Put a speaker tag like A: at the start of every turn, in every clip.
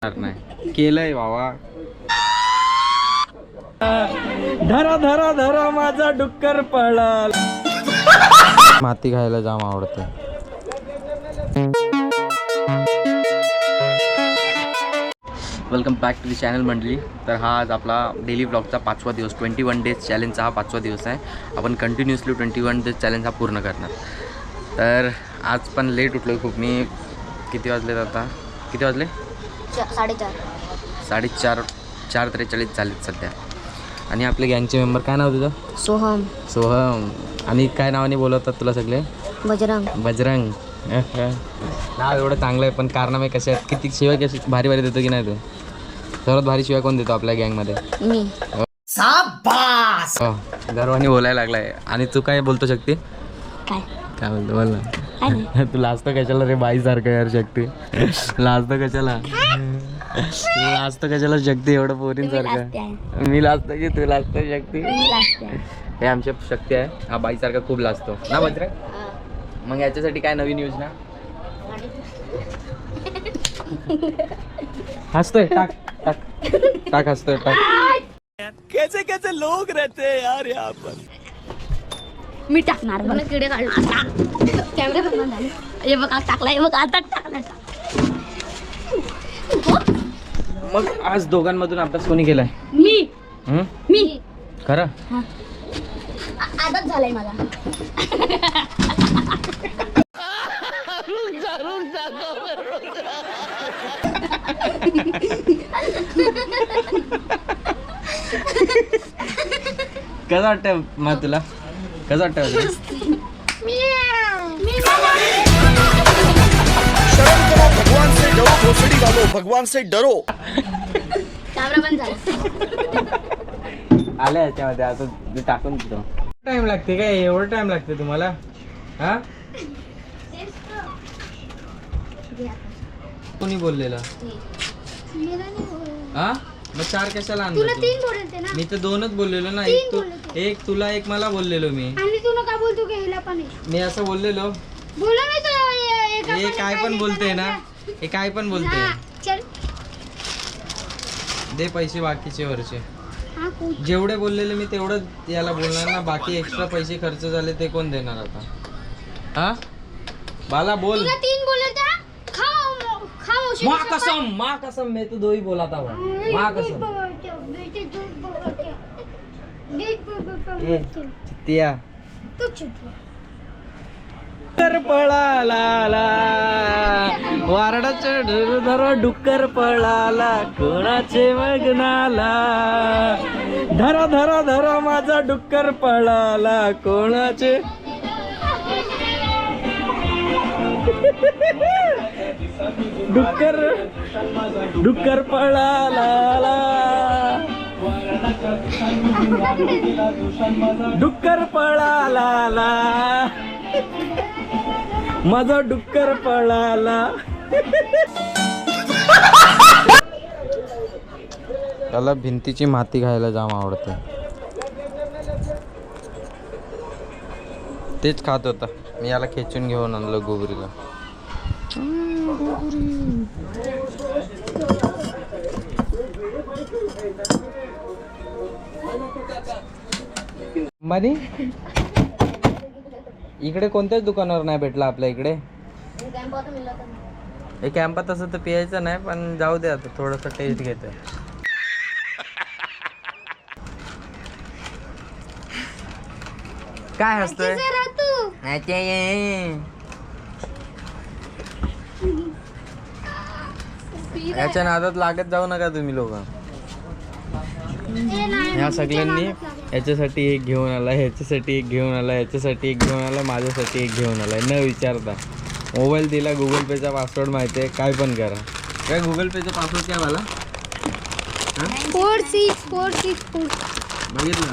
A: नाही केलंय बाबा.
B: धरा धरा धरा माझा डुक्कर पळाल.
A: माती खायला जाम आवडते. Welcome back to the channel मंडळी. तर हा आज आपला डेली ब्लॉगचा 5वा दिवस, 21 डेज चॅलेंजचा हा 5वा दिवस आहे. आपण कंटिन्युअसली 21 डेज चॅलेंज हा पूर्ण करणार. तर आज पण लेट उठलो खूप. मी किती वाजलेत आता? किती वाजले? 4:30. 4:43 झालेत सध्या. आणि आपले गँगचे मेंबर, काय नाव तुझं? सोहम. आणि काय नावाने बोलवतात तुला सगळे? बजरंग. नाव एवढं चांगलं आहे, पण कारनामे कसे आहेत? किती शिवाय कशी भारी भारी देतो की नाही तू? सर्वात भारी शिवाय कोण देतो आपल्या गँगमध्ये?
B: मी. शाबास.
A: गर्वाने बोलायला लागलाय. आणि तू काय बोलतो शक्ती? काय बोलतो बोल ना. तू लाजतो कशाला रे बाईसारखं यार शक्ती? लाजतो कशाला? शक्ती एवढं पोरींसारखं? मी लाजतो की तू लाजतो शक्ती? हे आमच्या शक्ती आहे. हा बाईसारखा खूप लाजतो ना बजरंग? मग याच्यासाठी काय नवीन योजना? हसतोय टाक टाक टाक. हसतोय टाक.
B: कैसे कैसे लोग रहते हैं यार यहाँ पर.
C: मी टाकणार मला किडे काढला. कॅमेरा बंद झाले. हे बघ टाकला. हे बघ आता टाकला.
A: मग आज दोघांमधून अभ्यास कोणी केलाय?
C: मी
A: खरं?
C: आदत झालाय मला.
A: कसं वाटतं मग तुला? कसं वाटतं?
B: भगवान से डरो घोसड़ी वालों, भगवान से डरो.
C: कॅमेरा बंद झाला.
A: आल्या याच्यामध्ये आता ते टाकून देतो. टाइम लागते काय? एवढं टाइम लागते तुम्हाला? हा कोणी बोललेलं? हा मग 4 कशाला आणलं?
C: 3 बोलते ना.
A: मी तर 2च बोललेलो ना. एक तुला एक मला बोललेलो मी.
C: आणि तू का बोलतो की हिला पण
A: मी असं बोललेलो.
C: बोला नाही तर
A: हे काय पण बोलते ना. हे काय पण बोलते.
C: चल
A: दे पैसे बाकीचे वरचे.
C: हा कोण?
A: जेवढे बोललेले मी तेवढं याला बोलणार ना. बाकी एक्स्ट्रा पैसे खर्च झाले ते कोण देणार आता? हा बाला बोल.
C: तुला 3 बोलता.
A: माँ कसम मैं तो 2 ही बोला था. माँ कसम. चित्तिया
B: डुक्कर पळाला वारडाचे धरा डुक्कर पळाला कोणाचे मग्नाला. धरा धरा धरा माझा डुक्कर पळाला कोणाचे. डुक्कर पळाला. डुक्कर पळाला माझा डुक्कर पळाला.
A: त्याला भिंतीची माती खायला जाम आवडते. तेच खात होता. मी याला खेचून घेऊन आणलो गोबरीला. अंबानी इकडे कोणत्याच दुकानावर नाही भेटला आपल्या इकडे. हे कॅम्पात असं तर पियायचं नाही, पण जाऊ दे आता थोडंसं टेस्ट घेतोय. काय हसतोय? याच्या नादात लागत जाऊ नका तुम्ही लोक. ह्या सगळ्यांनी याच्यासाठी एक घेऊन आला, ह्याच्यासाठी एक घेऊन आला, ह्याच्यासाठी एक घेऊन आला, माझ्यासाठी एक घेऊन आलाय न विचारता. मोबाईल दिला, गुगल पेचा पासवर्ड माहिती आहे, काय पण करा. काय गुगल पेचा पासवर्ड काय मला?
C: 4644
A: बघितलं.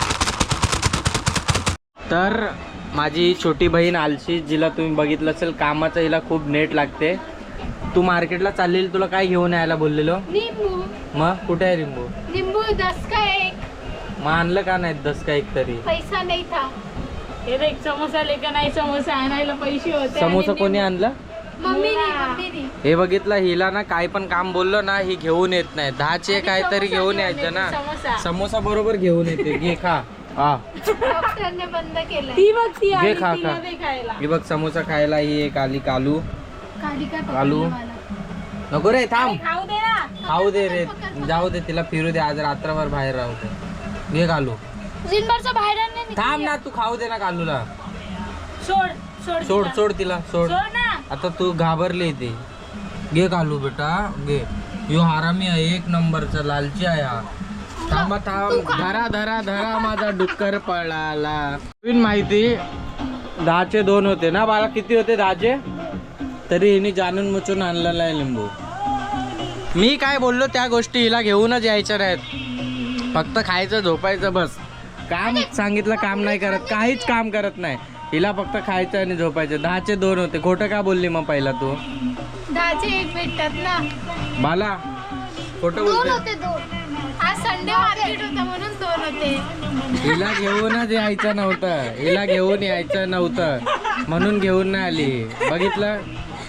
A: तर माझी छोटी बहीण आलशी, जिला तुम्ही बघितलं असेल, कामाचं हिला खूप नेट लागते. तू मार्केटला चाललेली, तुला काय घेऊन यायला बोललेलो?
C: लिंबू.
A: मग कुठे आहे लिंबू?
C: 10 का 1.
A: मग आणलं का नाही 10 का 1 तरी?
C: पैसा नाही था. हे देख समोसा लेकर नाही, समोसा आणायला पैसे होते.
A: समोसा कोणी आणला? हे बघितलं, हिला ना काय पण काम बोललो ना ही घेऊन येत नाही. 10चे काहीतरी घेऊन यायचं ना. समोसा बरोबर घेऊन येते. घे खा. हा घे खा खा. हे बघ समोसा खायला ही एक आली कालू. कालू नको रे, थांब. खाऊ दे रे, जाऊ दे तिला, फिरू दे. आज रात्रभर बाहेर राहू दे. घे कालू. थांब ना, तू खाऊ दे ना कालूला. सोड सोड तिला, सोड. आता तू घाबरली ते. घे कालू बेटा, घे. यो हरामी आहे, 1 नंबरचा लालची आहे हा. थांबा थांब. धरा धरा धरा माझा डुक्कर पळाला. माहिती 10चे 2 होते ना बाळा. किती होते 10चे? तरी हिने जाणून मुचून आणलेला आहे लिंबू. मी काय बोललो त्या गोष्टी हिला घेऊनच यायच्या नाहीत. फक्त खायचं झोपायचं बस. काम सांगितलं काम नाही करत, काहीच काम करत नाही. हिला फक्त खायचं आणि झोपायचं. 10चे 2 होते. खोटं का बोलली मग पहिला तू?
C: 10चे 1 भेटतात ना
A: बाला. खोटं बोलते.
C: आज संडे मार्केट होता म्हणून 2 होते.
A: हिला घेऊनच यायचं नव्हतं. हिला घेऊन यायचं नव्हतं म्हणून घेऊन नाही आली. बघितलं,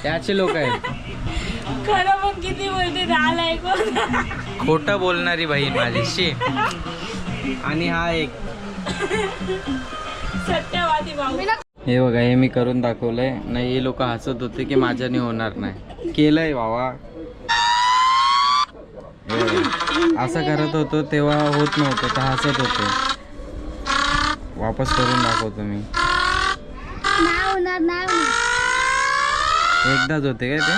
A: त्याचे लोक आहेत.
C: खरं मग किती बोलते? 10ला 1.
A: खोटं बोलणारी बहीण माझी. शी. आणि हा एक
C: सत्यवादी भाऊ.
A: हे बघा, हे मी करून दाखवलंय. नाही हे लोक हसत होते की माझ्याने होणार नाही. केलंय बाबा. असं करत होतो तेव्हा होत नव्हतं, तर हसत होते. वापस करून दाखवतो मी. एकदाच होते काय ते?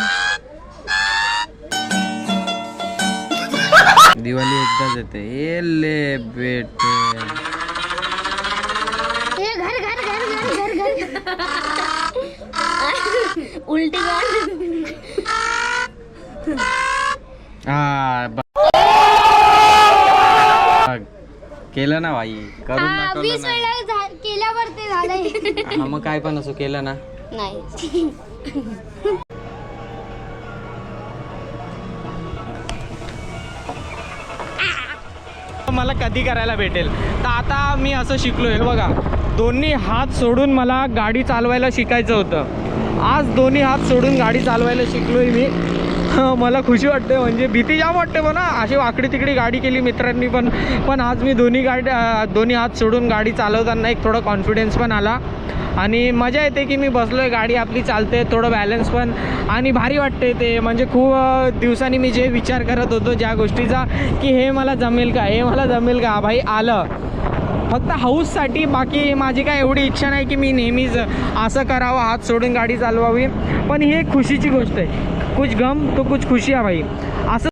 A: दिवाळी एकदाच येते. ए ले बेटे.
C: उलटी
A: हा केलं ना बाई, करून दाखवलं ना.
C: केल्यावर ते झालंय.
A: हा, मग काय पण असो केलं ना.
C: नाही
B: मला कधी करायला भेटेल. तर आता मी असं शिकलोय बघा, दोन्ही हात सोडून मला गाडी चालवायला शिकायचं होतं. आज दोन्ही हात सोडून गाडी चालवायला शिकलोय मी. मला खुशी वाटते, म्हणजे भीती जाम वाटते म्हणा. अशी वाकडी तिकडी गाडी केली मित्रांनी पण आज मी दोन्ही हात सोडून गाडी चालवताना एक थोडा कॉन्फिडन्स पण आला आणि मजा येते की मी बसलोय, गाडी आपली चालते, थोडं बॅलन्स पण आणि भारी वाटते ते. म्हणजे खूप दिवसांनी मी जे विचार करत होतो ज्या गोष्टीचा की हे मला जमेल का भाई आलं. फक्त हाऊससाठी, बाकी माझी काय एवढी इच्छा नाही की मी नेहमीच असं करावं, हात सोडून गाडी चालवावी. पण ही एक खुशीची गोष्ट आहे. कुछ गम तो कुछ खुशियाँ भाई. असं